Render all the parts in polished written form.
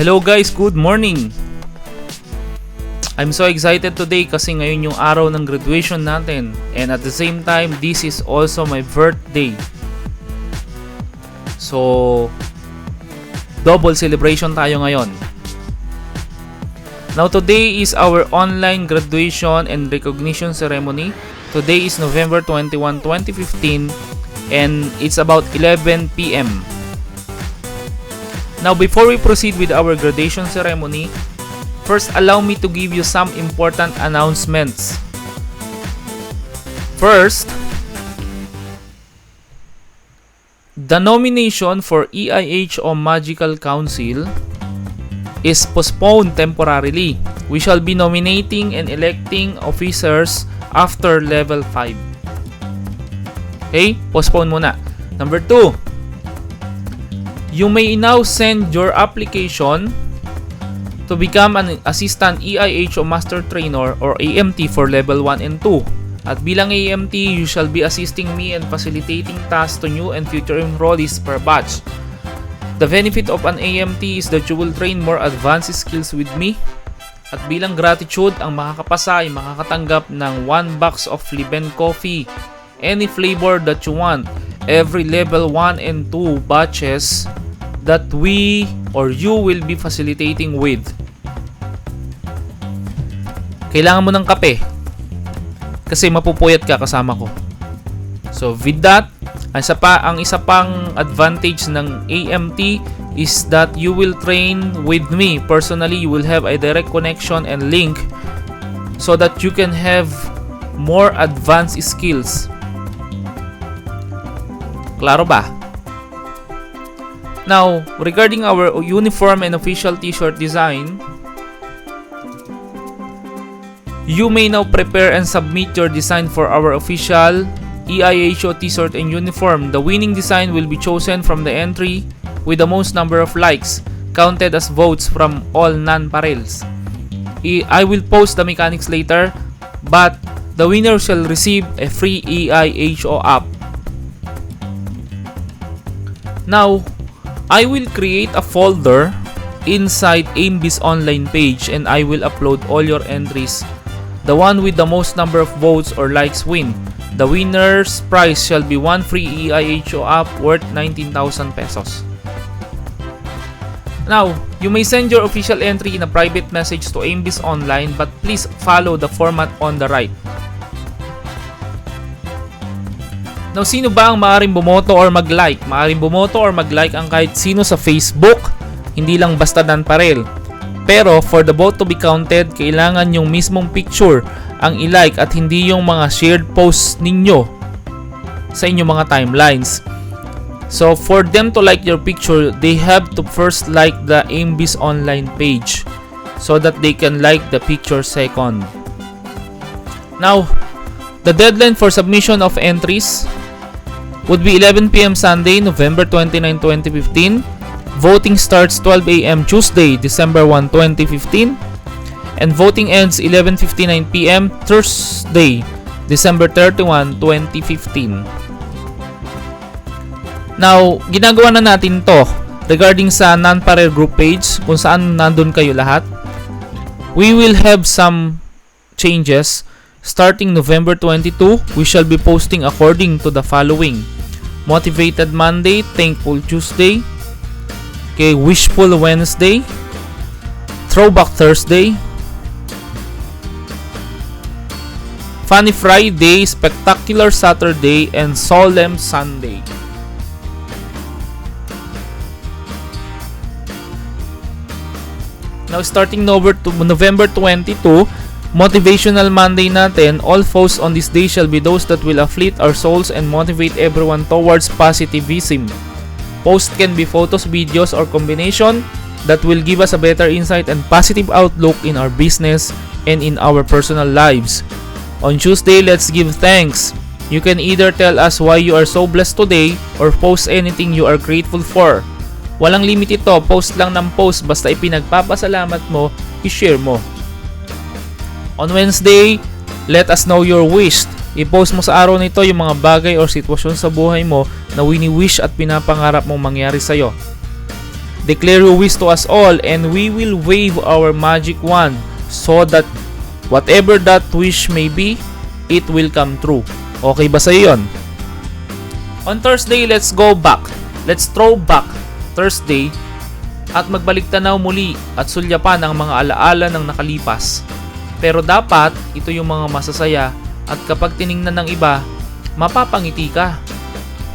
Hello guys, good morning! I'm so excited today kasi ngayon yung araw ng graduation natin. And at the same time, this is also my birthday. So, double celebration tayo ngayon. Now today is our online graduation and recognition ceremony. Today is November 21, 2015 and it's about 11 p.m. Now before we proceed with our graduation ceremony, first allow me to give you some important announcements. First, the nomination for EIHO Magical Council is postponed temporarily. We shall be nominating and electing officers after level 5. Okay? Postpone muna. Number 2, you may now send your application to become an Assistant EIHO Master Trainer or AMT for level 1 and 2. At bilang AMT, you shall be assisting me and facilitating tasks to new and future enrollees per batch. The benefit of an AMT is that you will train more advanced skills with me. At bilang gratitude, ang makakapasa ay makakatanggap ng 1 box of Liben Coffee, any flavor that you want, every level 1 and 2 batches that we or you will be facilitating with. Kailangan mo ng kape kasi mapupuyat ka kasama ko. So with that, ang isa pang advantage ng AMT is that you will train with me personally. You will have a direct connection and link so that you can have more advanced skills. Klaro ba? Now, regarding our uniform and official t-shirt design, you may now prepare and submit your design for our official EIHO t-shirt and uniform. The winning design will be chosen from the entry with the most number of likes, counted as votes from all non-parels. I will post the mechanics later, but the winner shall receive a free EIHO app. Now, I will create a folder inside AIMBIS online page and I will upload all your entries. The one with the most number of votes or likes win. The winner's prize shall be one free EIHO app worth 19,000 pesos. Now, you may send your official entry in a private message to AIMBIS online, but please follow the format on the right. Now, sino ba ang maaaring bumoto or mag-like? Maaaring bumoto or mag-like ang kahit sino sa Facebook, hindi lang basta non-parel. Pero, for the vote to be counted, kailangan yung mismong picture ang i-like at hindi yung mga shared posts ninyo sa inyong mga timelines. So, for them to like your picture, they have to first like the AIMBIS online page so that they can like the picture second. Now, the deadline for submission of entries would be 11 p.m. Sunday, November 29, 2015. Voting starts 12 a.m. Tuesday, December 1, 2015. And voting ends 11:59 p.m. Thursday, December 31, 2015. Now, ginagawa na natin to regarding sa non-parel group page kung saan nandun kayo lahat. We will have some changes. Starting November 22, we shall be posting according to the following: Motivated Monday, Thankful Tuesday, okay, Wishful Wednesday, Throwback Thursday, Funny Friday, Spectacular Saturday, and Solemn Sunday. Now, starting November 22, Motivational Monday natin, all posts on this day shall be those that will uplift our souls and motivate everyone towards positivism. Posts can be photos, videos, or combination that will give us a better insight and positive outlook in our business and in our personal lives. On Tuesday, let's give thanks. You can either tell us why you are so blessed today or post anything you are grateful for. Walang limit ito, post lang ng post basta ipinagpapasalamat mo, i-share mo. On Wednesday, let us know your wish. I-post mo sa araw nito yung mga bagay o sitwasyon sa buhay mo na wini-wish at pinapangarap mong mangyari sa'yo. Declare your wish to us all, and we will wave our magic wand so that whatever that wish may be, it will come true. Okay ba sa'yo yun? On Thursday, let's go back. Let's throw back Thursday at magbalik tanaw muli at sulyapan ang mga alaala ng nakalipas. Pero dapat, ito yung mga masasaya at kapag tiningnan ng iba, mapapangiti ka.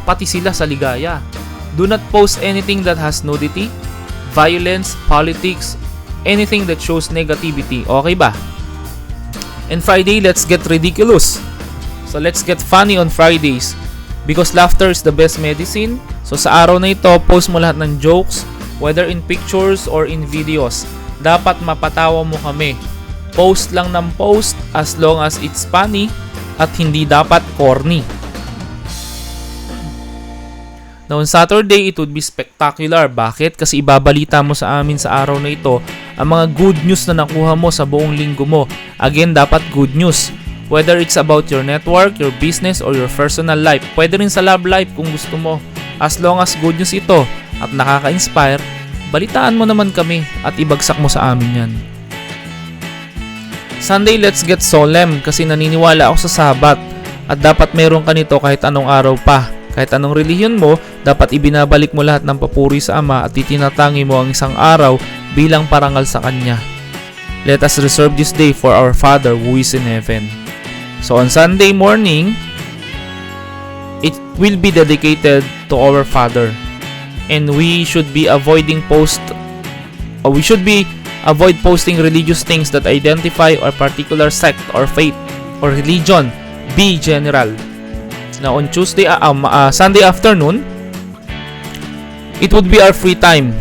Pati sila sa ligaya. Do not post anything that has nudity, violence, politics, anything that shows negativity. Okay ba? And Friday, let's get ridiculous. So let's get funny on Fridays because laughter is the best medicine. So sa araw na ito, post mo lahat ng jokes, whether in pictures or in videos. Dapat mapatawa mo kami. Post lang ng post as long as it's funny at hindi dapat corny. Now on Saturday, it would be spectacular. Bakit? Kasi ibabalita mo sa amin sa araw na ito ang mga good news na nakuha mo sa buong linggo mo. Again, dapat good news. Whether it's about your network, your business, or your personal life. Pwede rin sa love life kung gusto mo. As long as good news ito at nakaka-inspire, balitaan mo naman kami at ibagsak mo sa amin yan. Sunday, let's get solemn kasi naniniwala ako sa Sabat at dapat meron ka nito kahit anong araw pa. Kahit anong relihiyon mo, dapat ibinabalik mo lahat ng papuri sa Ama at itinatangi mo ang isang araw bilang parangal sa Kanya. Let us reserve this day for our Father who is in heaven. So on Sunday morning, it will be dedicated to our Father. And we should be avoid posting religious things that identify a particular sect or faith or religion. Be general. Now on Sunday afternoon, it would be our free time.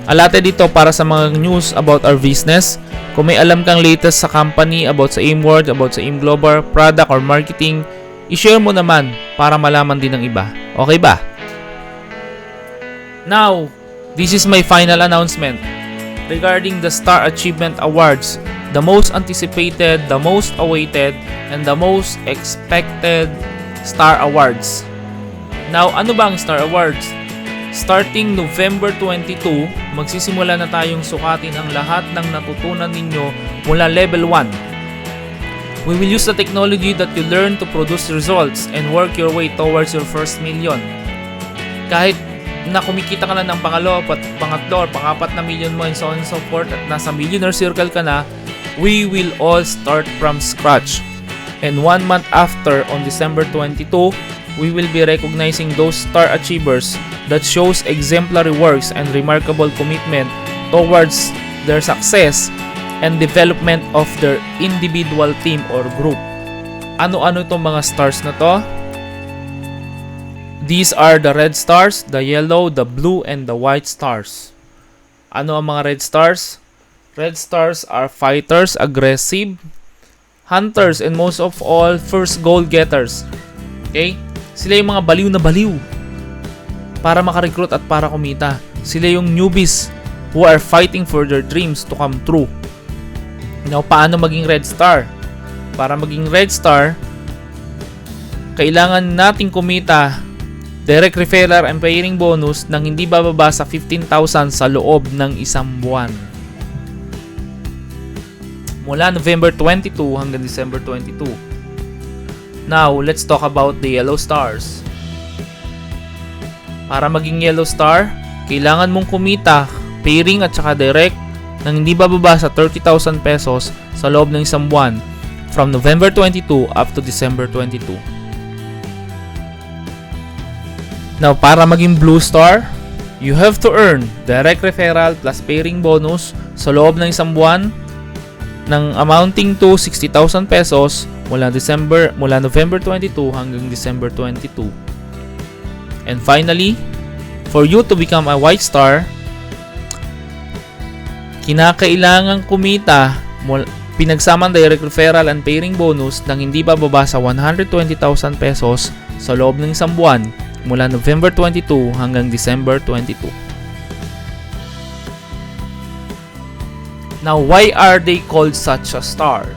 Allotted dito para sa mga news about our business. Kung may alam kang latest sa company, about sa AIMWorld, about sa AIM Global, product or marketing, i-share mo naman para malaman din ng iba. Okay ba? Now, this is my final announcement regarding the Star Achievement Awards, the most anticipated, the most awaited, and the most expected Star Awards. Now, ano ba ang Star Awards? Starting November 22, magsisimula na tayong sukatin ang lahat ng natutunan ninyo mula level 1. We will use the technology that you learn to produce results and work your way towards your first million. Kahit na kumikita ka na ng pangatlo or pangapat na million mo and so on and so forth at nasa millionaire circle ka na, we will all start from scratch. And 1 month after, on December 22, we will be recognizing those star achievers that shows exemplary works and remarkable commitment towards their success and development of their individual team or group. Ano-ano itong mga stars na to? These are the red stars, the yellow, the blue, and the white stars. Ano ang mga red stars? Red stars are fighters, aggressive, hunters, and most of all, first goal getters. Okay? Sila yung mga baliw na baliw para makarecruit at para kumita. Sila yung newbies who are fighting for their dreams to come true. Now, paano maging red star? Para maging red star, kailangan nating kumita direct referral and pairing bonus nang hindi bababa sa 15,000 sa loob ng isang buwan. Mula November 22 hanggang December 22. Now, let's talk about the yellow stars. Para maging yellow star, kailangan mong kumita, pairing at saka direct nang hindi bababa sa 30,000 pesos sa loob ng isang buwan from November 22 up to December 22. Now, para maging blue star, you have to earn direct referral plus pairing bonus sa loob ng isang buwan ng amounting to 60,000 pesos mula November 22 hanggang December 22. And finally, for you to become a white star, kinakailangan kumita pinagsamang direct referral and pairing bonus nang hindi bababa sa 120,000 pesos sa loob ng isang buwan mula November 22 hanggang December 22. Now, why are they called such a star?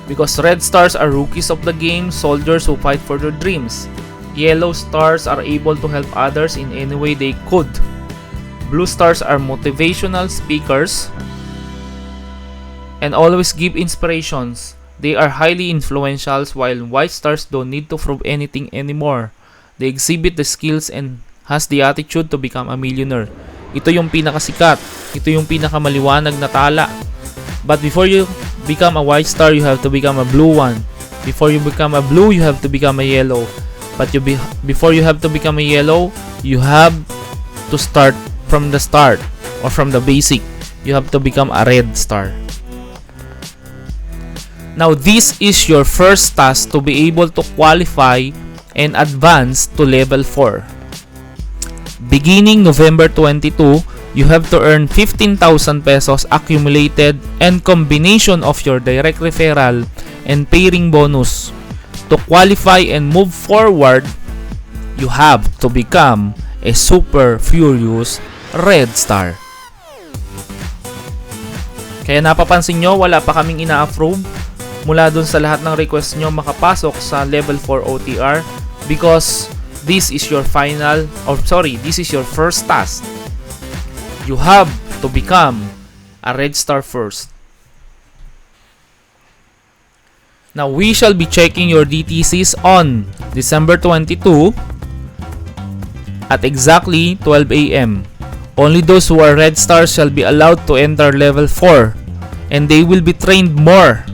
Because red stars are rookies of the game, soldiers who fight for their dreams. Yellow stars are able to help others in any way they could. Blue stars are motivational speakers and always give inspirations. They are highly influential, while white stars don't need to prove anything anymore. They exhibit the skills and has the attitude to become a millionaire. Ito yung pinakasikat. Ito yung pinakamaliwanag na tala. But before you become a white star, you have to become a blue one. Before you become a blue, you have to become a yellow. But before you have to become a yellow, you have to start from the start or from the basic. You have to become a red star. Now, this is your first task to be able to qualify and advance to level 4. Beginning November 22, you have to earn 15,000 pesos accumulated and combination of your direct referral and pairing bonus. To qualify and move forward, you have to become a super furious red star. Kaya napapansin nyo, wala pa kaming ina-approve mula dun sa lahat ng request nyo makapasok sa level 4 OTR because this is your this is your first task. You have to become a red star first. Now, we shall be checking your DTCs on December 22 at exactly 12 a.m. Only those who are red stars shall be allowed to enter level 4 and they will be trained more.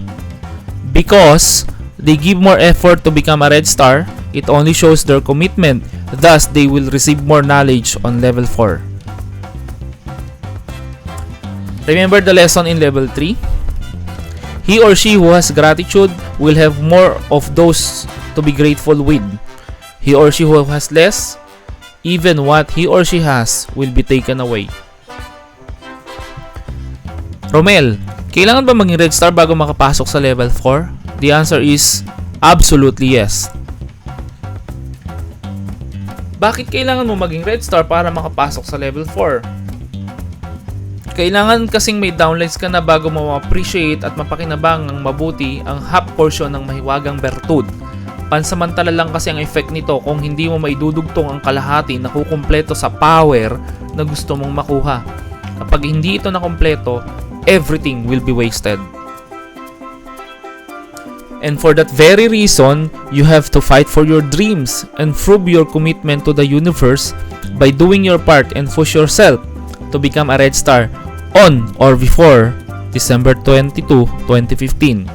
Because they give more effort to become a red star, it only shows their commitment. Thus, they will receive more knowledge on level 4. Remember the lesson in level 3? He or she who has gratitude will have more of those to be grateful with. He or she who has less, even what he or she has will be taken away. Romel, kailangan ba maging red star bago makapasok sa level 4? The answer is absolutely yes. Bakit kailangan mo maging red star para makapasok sa level 4? Kailangan kasing may downlines ka na bago mo ma-appreciate at mapakinabang ng mabuti ang half portion ng mahiwagang bertud. Pansamantala lang kasi ang effect nito kung hindi mo maidudugtong ang kalahati na kukumpleto sa power na gusto mong makuha. Kapag hindi ito nakumpleto, everything will be wasted. And for that very reason, you have to fight for your dreams and prove your commitment to the universe by doing your part and push yourself to become a red star on or before December 22, 2015.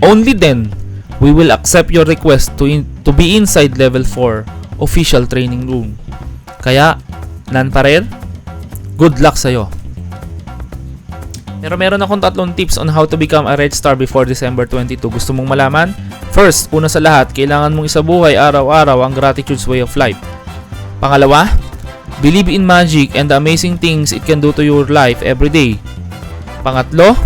Only then, we will accept your request to be inside level 4 official training room. Kaya, nan pa rin? Good luck sa'yo! Pero meron akong 3 tips on how to become a red star before December 22. Gusto mong malaman? First, una sa lahat, kailangan mong isabuhay araw-araw ang gratitude's way of life. Pangalawa, believe in magic and the amazing things it can do to your life every day. Pangatlo,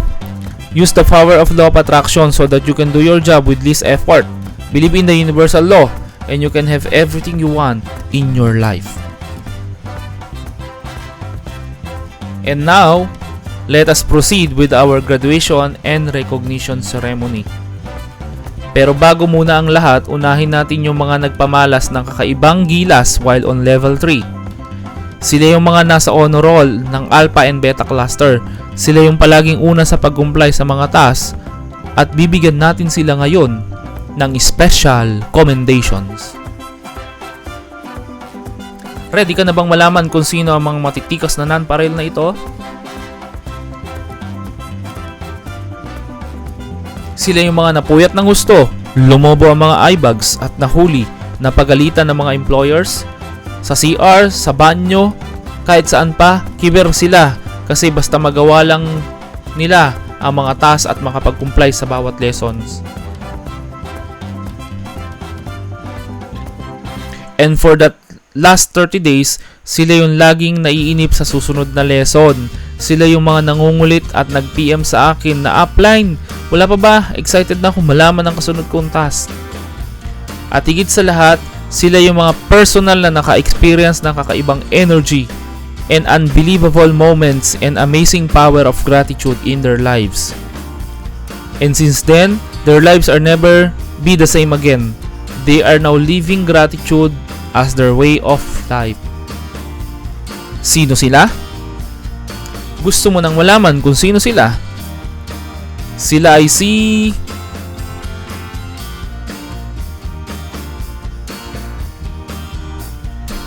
use the power of law of attraction so that you can do your job with least effort. Believe in the universal law and you can have everything you want in your life. And now, let us proceed with our graduation and recognition ceremony. Pero bago muna ang lahat, unahin natin yung mga nagpamalas ng kakaibang gilas while on level 3. Sila yung mga nasa honor roll ng Alpha and Beta cluster. Sila yung palaging una sa pag-comply sa mga tasks at bibigyan natin sila ngayon ng special commendations. Ready ka na bang malaman kung sino ang mga matitikas na non-parel na ito? Sila yung mga napuyat ng gusto, lumobo ang mga eyebags at nahuli na pagalitan ng mga employers. Sa CR, sa banyo, kahit saan pa, kiber sila kasi basta magawa lang nila ang mga tasks at makapag-comply sa bawat lessons. And for that last 30 days, sila yung laging naiinip sa susunod na lesson. Sila yung mga nangungulit at nag-PM sa akin na upline. Wala pa ba? Excited na akong malaman ang kasunod kong task. At higit sa lahat, sila yung mga personal na naka-experience ng kakaibang energy and unbelievable moments and amazing power of gratitude in their lives. And since then, their lives are never be the same again. They are now living gratitude as their way of life. Sino sila? Gusto mo nang malaman kung sino sila? Sila ay si...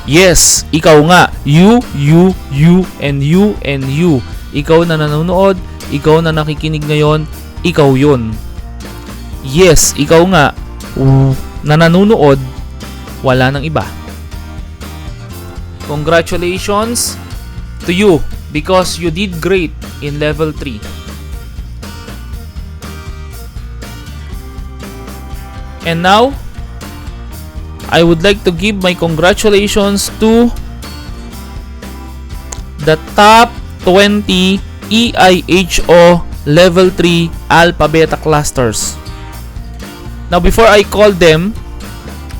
Yes, ikaw nga. You, and you. Ikaw na nanonood, ikaw na nakikinig ngayon, ikaw yun. Yes, ikaw nga. Na nanonood, wala nang iba. Congratulations to you because you did great in level 3. And now, I would like to give my congratulations to the top 20 EIHO level 3 alpha beta clusters. Now before I call them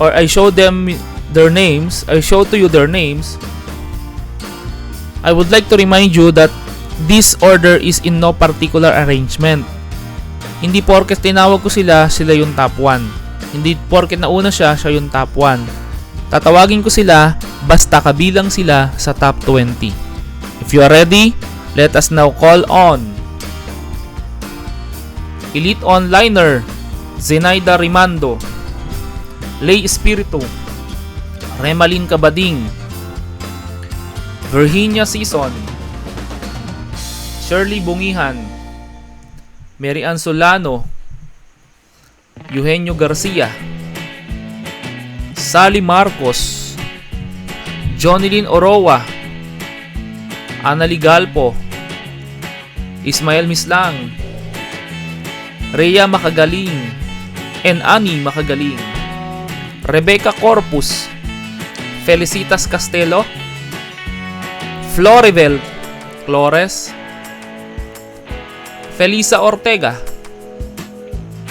or I show them their names, I show to you their names, I would like to remind you that this order is in no particular arrangement. Hindi porket tinawag ko sila yung top 1. Hindi porket nauna siya yung top 1. Tatawagin ko sila basta kabilang sila sa top 20. If you are ready, let us now call on Elite Onliner, Zenaida Rimando, Lay Espiritu, Remalin Cabading, Virginia Season, Shirley Bungihan, Mary Ann Solano, Eugenio Garcia, Sally Marcos, Jonilyn Orowa, Annalie Galpo, Ismael Mislang, Rhea Makagaling, and Annie Makagaling, Rebecca Corpus, Felicitas Castelo, Floribel Flores, Felisa Ortega,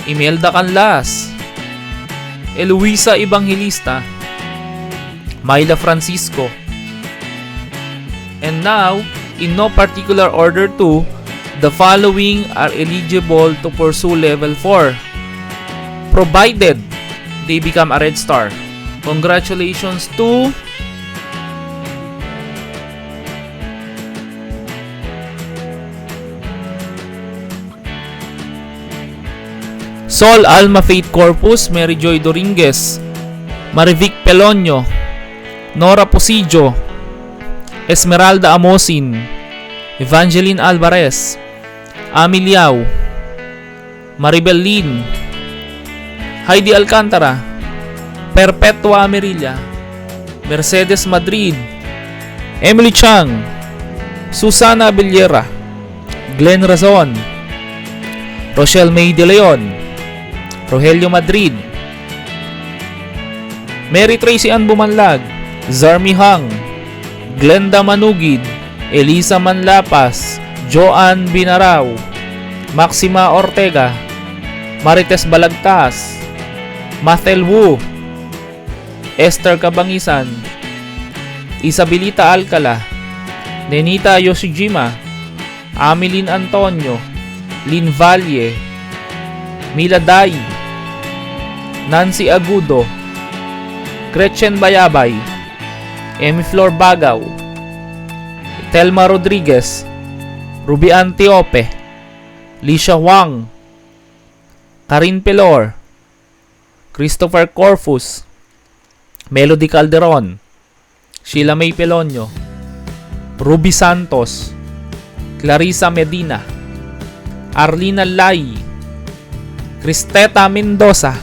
Imelda Canlas, Eloisa Evangelista, Myla Francisco. And now, in no particular order too, the following are eligible to pursue level 4, provided they become a red star. Congratulations to Sol Alma Faith Corpus, Mary Joy Doringuez, Marivic Pelonio, Nora Posidio, Esmeralda Amosin, Evangeline Alvarez, Ami Liao, Maribel Lin, Heidi Alcantara, Perpetua Amarilla, Mercedes Madrid, Emily Chang, Susana Abellera, Glenn Razon, Rochelle May De Leon, Rogelio Madrid, Mary Tracy Ann Bumanlag, Zarmi Hang, Glenda Manugid, Elisa Manlapas, Joanne Binarao, Maxima Ortega, Marites Balagtas, Mathel Wu, Esther Cabangisan, Isabelita Alcala, Nenita Yoshijima, Ameline Antonio, Lynn Valle, Mila Dai, Nancy Agudo, Gretchen Bayabay, Emi Flor Bagaw, Telma Rodriguez, Ruby Antiope, Lisha Wang, Karin Pelor, Christopher Corfus, Melody Calderon, Sheila May Pelonio, Ruby Santos, Clarissa Medina, Arlina Lai, Cristeta Mendoza,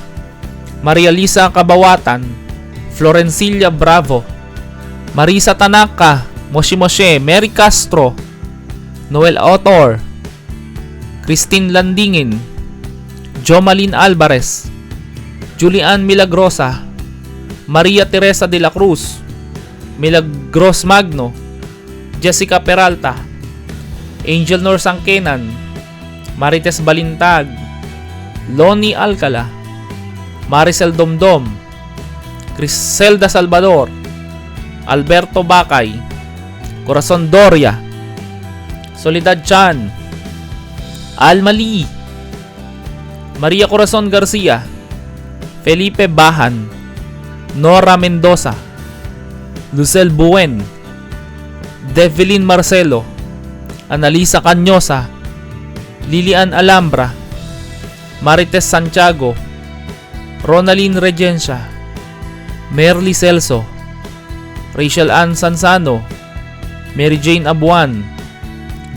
Maria Lisa Kabawatan, Florencilia Bravo, Marisa Tanaka, Moshi Moshe, Mary Castro, Noel Autor, Christine Landingin, Jomalyn Alvarez, Julian Milagrosa, Maria Teresa de la Cruz, Milagros Magno, Jessica Peralta, Angel Nor Sangkenan, Marites Balintag, Loni Alcala, Maricel Domdom, Criselda Salvador, Alberto Bacay, Corazon Doria, Soledad Chan, Alma Lee, Maria Corazon Garcia, Felipe Bahan, Nora Mendoza, Lucel Buen, Devlin Marcelo, Analisa Cañosa, Lilian Alhambra, Marites Santiago, Ronaldin Regencia, Merly Celso, Rachel Ann Sansano, Mary Jane Abuan,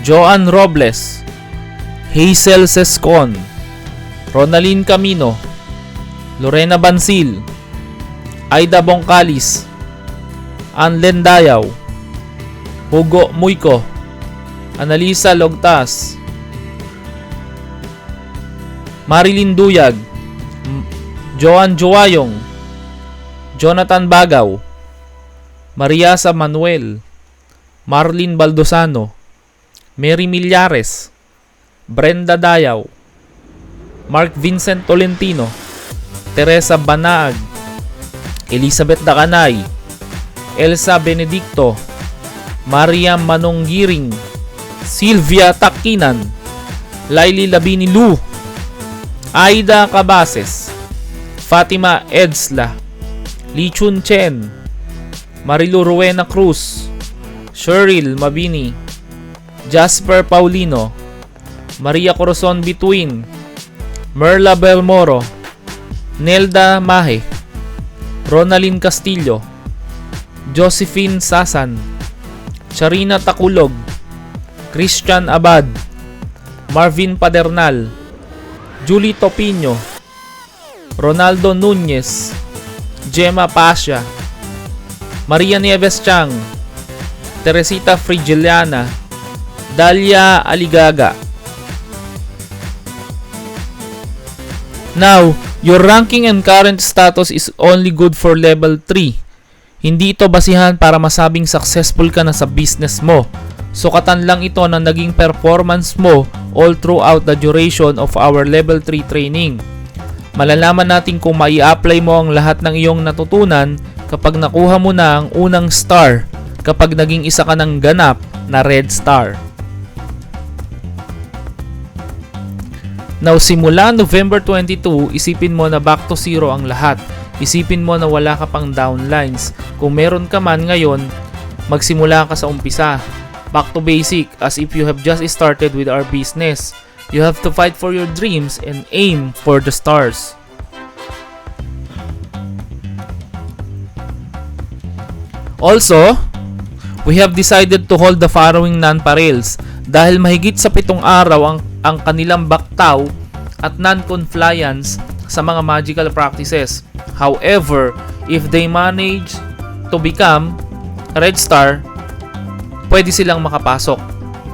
Joanne Robles, Hazel Sescon, Ronaldin Camino, Lorena Bansil, Aida Bongkalis, Anlen Dayaw, Hugo Muyco, Analisa Logtas, Marilyn Duyag, Joan Joayong, Jonathan Bagaw, Mariasa Manuel, Marlene Baldosano, Mary Millares, Brenda Dayaw, Mark Vincent Tolentino, Teresa Banaag, Elizabeth Dacanay, Elsa Benedicto, Maria Manong Giring, Sylvia Takinan, Laili Labini Lu, Aida Cabases, Fatima Edsla, Lee Chun Chen, Marilu Rowena Cruz, Cheryl Mabini, Jasper Paulino, Maria Corazon Bituin, Merla Belmoro, Nelda Mahe, Ronaldin Castillo, Josephine Sasan, Charina Takulog, Christian Abad, Marvin Padernal, Julie Topino, Ronaldo Nunez, Gemma Pasha, Maria Nieves Chang, Teresita Frigiliana, Dalia Aligaga. Now, your ranking and current status is only good for level 3. Hindi ito basihan para masabing successful ka na sa business mo. Sukatan lang ito ng naging performance mo all throughout the duration of our level 3 training. Malalaman natin kung mai-apply mo ang lahat ng iyong natutunan kapag nakuha mo na ang unang star, kapag naging isa ka ng ganap na red star. Now, simula November 22, isipin mo na back to zero ang lahat. Isipin mo na wala ka pang downlines. Kung meron ka man ngayon, magsimula ka sa umpisa. Back to basic, as if you have just started with our business. You have to fight for your dreams and aim for the stars. Also, we have decided to hold the following non-parels dahil mahigit sa 7 araw ang kanilang baktaw at non-compliance sa mga magical practices. However, if they manage to become red star, pwede silang makapasok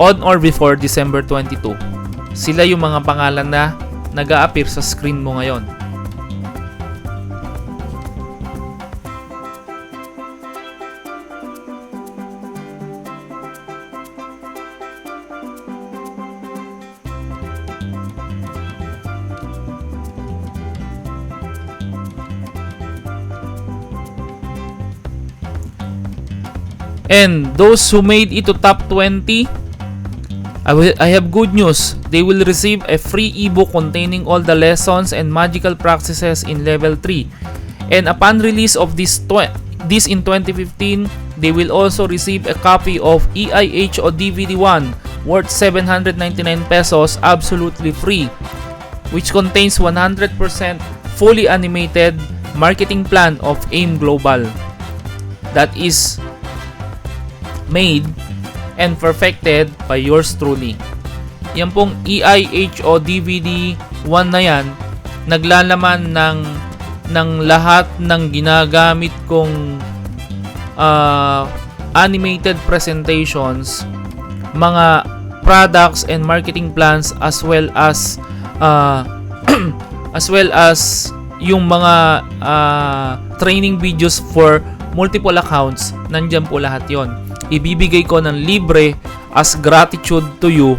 on or before December 22. Sila yung mga pangalan na nag-a-appear sa screen mo ngayon. And those who made it to top 20, I have good news. They will receive a free ebook containing all the lessons and magical practices in level 3. And upon release of this in 2015, they will also receive a copy of EIHO DVD 1 worth 799 pesos absolutely free, which contains 100% fully animated marketing plan of AIM Global that is made and perfected by yours truly. Yan pong EIHO DVD 1 na yan, naglalaman ng lahat ng ginagamit kong animated presentations, mga products and marketing plans, as well as yung mga training videos for multiple accounts. Nandyan po lahat yon. Ibibigay ko ng libre as gratitude to you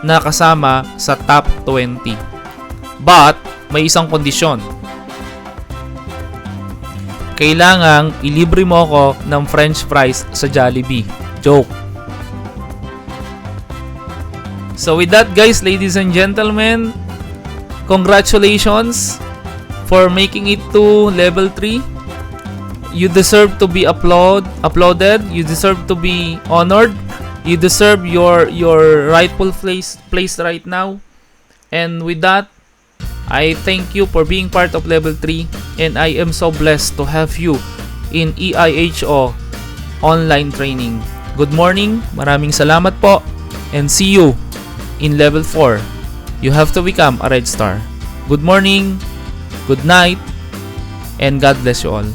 na kasama sa top 20. But, may isang kondisyon. Kailangang ilibre mo ako ng french fries sa Jollibee. Joke. So with that guys, ladies and gentlemen, congratulations for making it to level 3. You deserve to be uploaded. You deserve to be honored. You deserve your rightful place right now. And with that, I thank you for being part of Level 3, and I am so blessed to have you in EIHO online training. Good morning, maraming salamat po, and see you in Level 4. You have to become a Red Star. Good morning, good night, and God bless you all.